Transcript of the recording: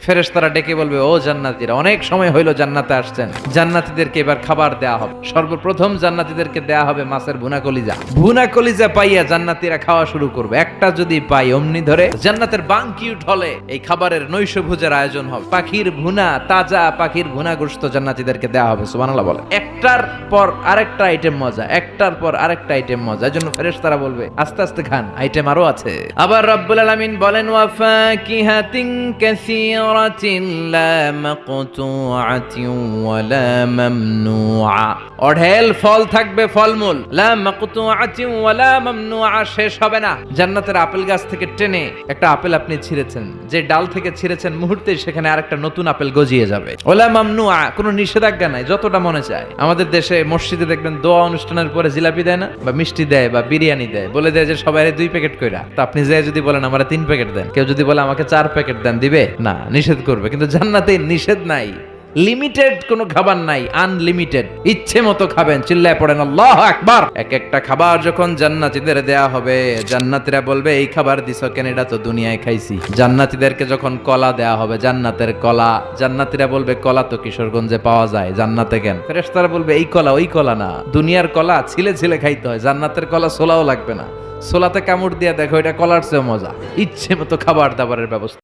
ফেরেশতারা ডেকে বলবে, ও জান্নাতীরা, অনেক সময় হইল জান্নাতে আসছেন, জান্নাতীদেরকে এবার খাবার দেয়া হবে। সর্বপ্রথম জান্নাতীদেরকে দেয়া হবে মাছের ভুনা কলিজা। ভুনা কলিজা পাইয়া জান্নাতীরা খাওয়া শুরু করবে। একটা যদি পাই অমনি ধরে জান্নাতের বানকিউট হলে এই খাবারের নৈশভোজের আয়োজন হবে। পাখির ভুনা, তাজা পাখির ভুনা গোশত জান্নাতীদেরকে দেয়া হবে। সুবহানাল্লাহ বলে। একটার পর আরেকটা আইটেম মজা, একটার পর আরেকটা আইটেম মজা। এজন্য ফেরেশতারা বলবে, আস্তে আস্তে খান, আইটেম আরো আছে। আবার রব্বুল আলামিন বলেন, ওয়া ফাকিহাতিন কাসীরাতিন লা মাকতুআতিন ওয়া লা মামনুআ। অঢেল ফল থাকবে, ফলমূল। লা মাকতুআতিন ওয়া লা মামনুআ, শেষ হবে না। জান্নাতের আপেল গাছ থেকে টেনে একটা আপেল আপনি ছিঁড়েছেন, যে ডাল থেকে ছিঁড়েছেন মুহূর্তেই সেখানে আরেকটা নতুন আপেল গজিয়ে যাবে। ওয়া মামনুআ, কোনো নিষেধাজ্ঞা নাই, যতটা মনে চায়। আমাদের দেশে মসজিদে দেখবেন দোয়া অনুষ্ঠানের পরে জিলাপি দেয় না, বা মিষ্টি দেয়, বা বিরিয়ানি দেয়, বলে দেয় যে সবাই 2 প্যাকেট কইরা। তো আপনি যে যদি বলেন আমার 3 প্যাকেট দেন, কেউ যদি বলে আমাকে 4 প্যাকেট দেন, দিবে না, নিষেধ করবে। কিন্তু জান্নাতে নিষেধ নাই, লিমিটেড কোনো খাবার নাই, আনলিমিটেড, ইচ্ছে মতো খাবেন। চিল্লায় পড়েন আল্লাহু আকবার। এক একটা খাবার যখন জান্নাতীদের দেয়া হবে, জান্নাতীরা বলবে, এই খাবার দিছো কেন, এটা তো দুনিয়ায় খাইছি। জান্নাতীদেরকে যখন কলা দেয়া হবে, জান্নাতের কলা, জান্নাতীরা বলবে, কলা তো কিশোরগঞ্জে পাওয়া যায়, জান্নাতে কেন? ফেরেশতারা বলবে, এই কলা ওই কলা না, দুনিয়ার কলা ছিলে ছিলে খাইতে হয়, জান্নাতের কলা ছোলাও লাগবে না, ছোলাতে কামড় দিয়ে দেখো, এটা কলার চেয়ে মজা। ইচ্ছে মতো খাবার দাবারের ব্যবস্থা।